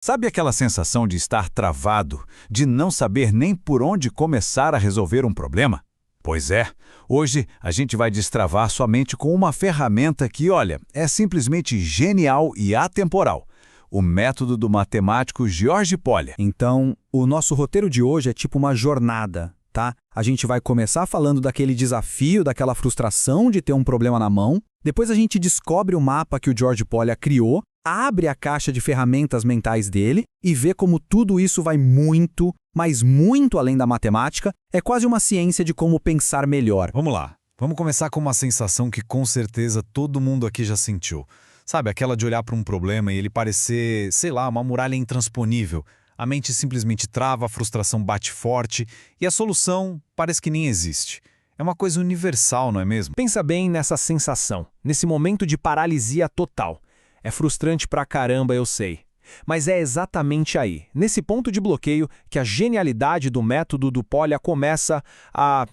Sabe aquela sensação de estar travado, de não saber nem por onde começar a resolver um problema? Pois é, hoje a gente vai destravar sua mente com uma ferramenta que, olha, é simplesmente genial e atemporal. O método do matemático George Polya. Então, o nosso roteiro de hoje é tipo uma jornada, tá? A gente vai começar falando daquele desafio, daquela frustração de ter um problema na mão. Depois a gente descobre o mapa que o George Polya criou, abre a caixa de ferramentas mentais dele e vê como tudo isso vai muito, mas muito além da matemática. É quase uma ciência de como pensar melhor. Vamos lá. Vamos começar com uma sensação que com certeza todo mundo aqui já sentiu. Sabe, aquela de olhar para um problema e ele parecer, sei lá, uma muralha intransponível. A mente simplesmente trava, a frustração bate forte e a solução parece que nem existe. É uma coisa universal, não é mesmo? Pensa bem nessa sensação, nesse momento de paralisia total. É frustrante pra caramba, eu sei. Mas é exatamente aí, nesse ponto de bloqueio, que a genialidade do método do Polya começa a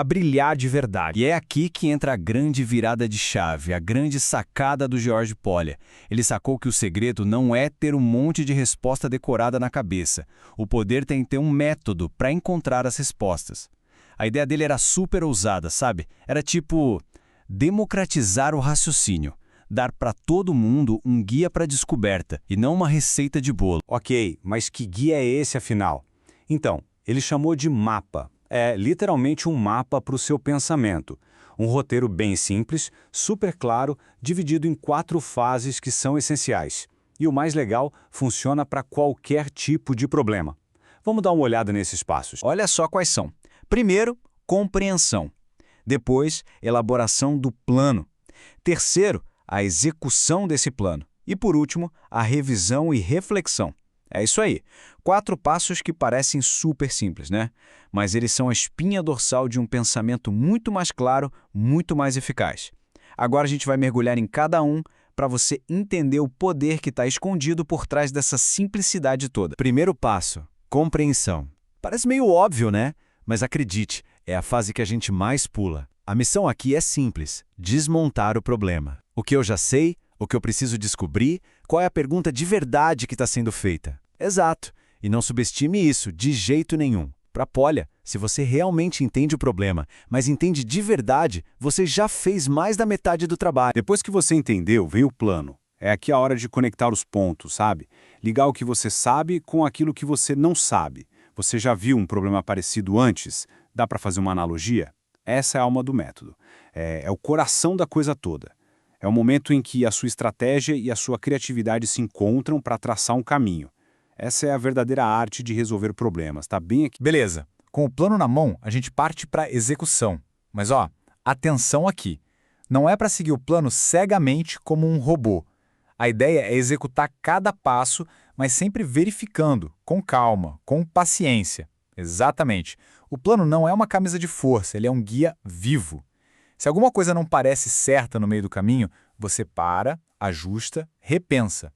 brilhar de verdade. E é aqui que entra a grande virada de chave, a grande sacada do George Polya. Ele sacou que o segredo não é ter um monte de resposta decorada na cabeça. O poder tem que ter um método para encontrar as respostas. A ideia dele era super ousada, sabe? Era tipo democratizar o raciocínio. Dar para todo mundo um guia para descoberta e não uma receita de bolo. Ok, mas que guia é esse afinal? Então, ele chamou de mapa. É literalmente um mapa para o seu pensamento. Um roteiro bem simples, super claro, dividido em 4 fases que são essenciais. E o mais legal, funciona para qualquer tipo de problema. Vamos dar uma olhada nesses passos. Olha só quais são. Primeiro, compreensão. Depois, elaboração do plano. Terceiro, a execução desse plano. E, por último, a revisão e reflexão. É isso aí. 4 passos que parecem super simples, né? Mas eles são a espinha dorsal de um pensamento muito mais claro, muito mais eficaz. Agora a gente vai mergulhar em cada um para você entender o poder que está escondido por trás dessa simplicidade toda. Primeiro passo, compreensão. Parece meio óbvio, né? Mas acredite, é a fase que a gente mais pula. A missão aqui é simples, desmontar o problema. O que eu já sei, o que eu preciso descobrir, qual é a pergunta de verdade que está sendo feita. Exato, e não subestime isso de jeito nenhum. Para Polya, se você realmente entende o problema, mas entende de verdade, você já fez mais da metade do trabalho. Depois que você entendeu, vem o plano. É aqui a hora de conectar os pontos, sabe? Ligar o que você sabe com aquilo que você não sabe. Você já viu um problema parecido antes? Dá para fazer uma analogia? Essa é a alma do método. É o coração da coisa toda. É o momento em que a sua estratégia e a sua criatividade se encontram para traçar um caminho. Essa é a verdadeira arte de resolver problemas, tá bem aqui. Beleza. Com o plano na mão, a gente parte para execução. Mas atenção aqui. Não é para seguir o plano cegamente como um robô. A ideia é executar cada passo, mas sempre verificando, com calma, com paciência. Exatamente. O plano não é uma camisa de força, ele é um guia vivo. Se alguma coisa não parece certa no meio do caminho, você para, ajusta, repensa.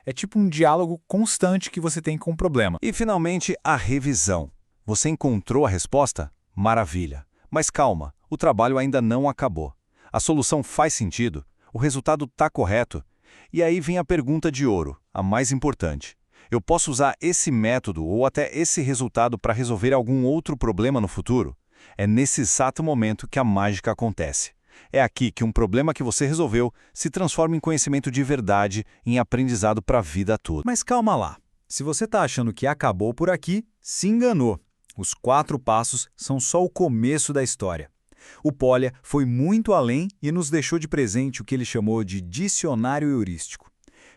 É tipo um diálogo constante que você tem com o problema. E, finalmente, a revisão. Você encontrou a resposta? Maravilha. Mas calma, o trabalho ainda não acabou. A solução faz sentido, o resultado está correto. E aí vem a pergunta de ouro, a mais importante. Eu posso usar esse método ou até esse resultado para resolver algum outro problema no futuro? É nesse exato momento que a mágica acontece. É aqui que um problema que você resolveu se transforma em conhecimento de verdade, em aprendizado para a vida toda. Mas calma lá. Se você está achando que acabou por aqui, se enganou. Os 4 passos são só o começo da história. O Polya foi muito além e nos deixou de presente o que ele chamou de dicionário heurístico.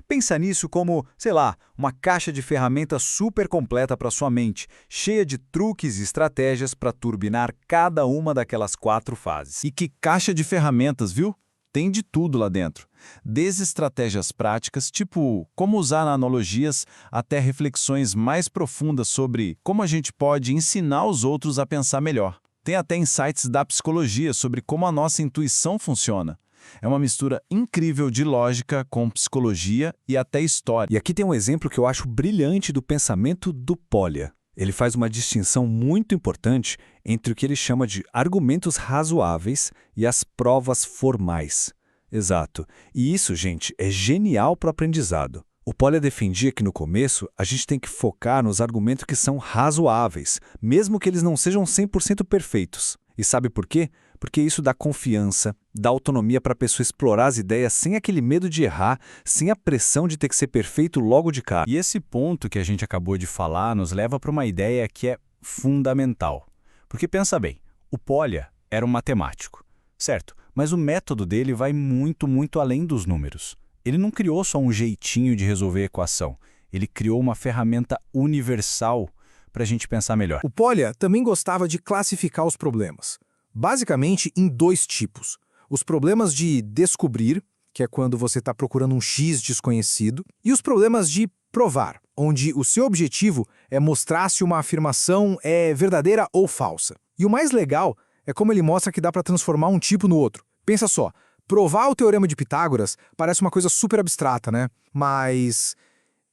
Pensa nisso como, sei lá, uma caixa de ferramentas super completa para sua mente, cheia de truques e estratégias para turbinar cada uma daquelas 4 fases. E que caixa de ferramentas, viu? Tem de tudo lá dentro. Desde estratégias práticas, tipo como usar analogias, até reflexões mais profundas sobre como a gente pode ensinar os outros a pensar melhor. Tem até insights da psicologia sobre como a nossa intuição funciona. É uma mistura incrível de lógica com psicologia e até história. E aqui tem um exemplo que eu acho brilhante do pensamento do Polya. Ele faz uma distinção muito importante entre o que ele chama de argumentos razoáveis e as provas formais. Exato. E isso, gente, é genial para o aprendizado. O Polya defendia que no começo a gente tem que focar nos argumentos que são razoáveis, mesmo que eles não sejam 100% perfeitos. E sabe por quê? Porque isso dá confiança, dá autonomia para a pessoa explorar as ideias sem aquele medo de errar, sem a pressão de ter que ser perfeito logo de cara. E esse ponto que a gente acabou de falar nos leva para uma ideia que é fundamental. Porque pensa bem, o Polya era um matemático, certo? Mas o método dele vai muito, muito além dos números. Ele não criou só um jeitinho de resolver a equação. Ele criou uma ferramenta universal para a gente pensar melhor. O Polya também gostava de classificar os problemas, basicamente em 2 tipos. Os problemas de descobrir, que é quando você está procurando um X desconhecido, e os problemas de provar, onde o seu objetivo é mostrar se uma afirmação é verdadeira ou falsa. E o mais legal é como ele mostra que dá para transformar um tipo no outro. Pensa só, provar o teorema de Pitágoras parece uma coisa super abstrata, né? Mas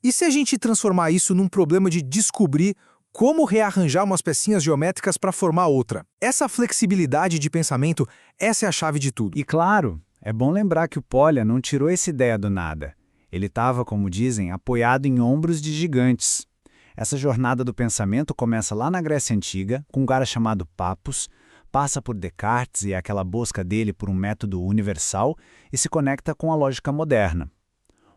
e se a gente transformar isso num problema de descobrir como rearranjar umas pecinhas geométricas para formar outra? Essa flexibilidade de pensamento, essa é a chave de tudo. E claro, é bom lembrar que o Polya não tirou essa ideia do nada. Ele estava, como dizem, apoiado em ombros de gigantes. Essa jornada do pensamento começa lá na Grécia Antiga, com um cara chamado Pappus, passa por Descartes e aquela busca dele por um método universal e se conecta com a lógica moderna.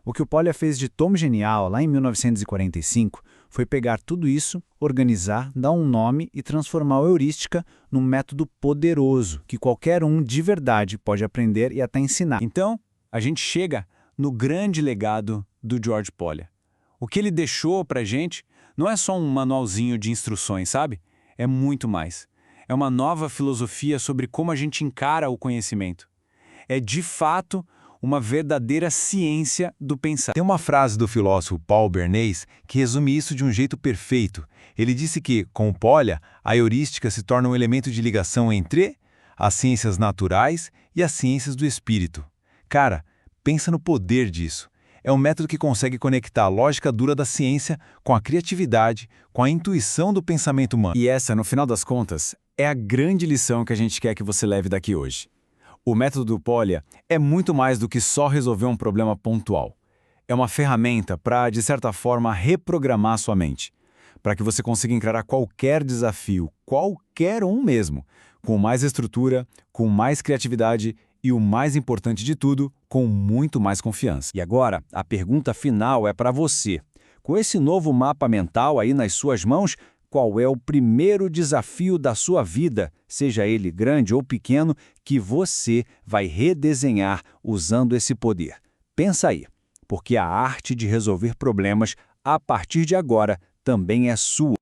O que o Polya fez de tão genial lá em 1945 foi pegar tudo isso, organizar, dar um nome e transformar a heurística num método poderoso que qualquer um de verdade pode aprender e até ensinar. Então, a gente chega no grande legado do George Polya. O que ele deixou para a gente não é só um manualzinho de instruções, sabe? É muito mais. É uma nova filosofia sobre como a gente encara o conhecimento. É, de fato, uma verdadeira ciência do pensar. Tem uma frase do filósofo Paul Bernays que resume isso de um jeito perfeito. Ele disse que, com o Polya, a heurística se torna um elemento de ligação entre as ciências naturais e as ciências do espírito. Cara, pensa no poder disso. É um método que consegue conectar a lógica dura da ciência com a criatividade, com a intuição do pensamento humano. E essa, no final das contas, é a grande lição que a gente quer que você leve daqui hoje. O método do Polya é muito mais do que só resolver um problema pontual. É uma ferramenta para, de certa forma, reprogramar sua mente, para que você consiga encarar qualquer desafio, qualquer um mesmo, com mais estrutura, com mais criatividade e, o mais importante de tudo, com muito mais confiança. E agora, a pergunta final é para você. Com esse novo mapa mental aí nas suas mãos, qual é o primeiro desafio da sua vida, seja ele grande ou pequeno, que você vai redesenhar usando esse poder? Pensa aí, porque a arte de resolver problemas, a partir de agora, também é sua.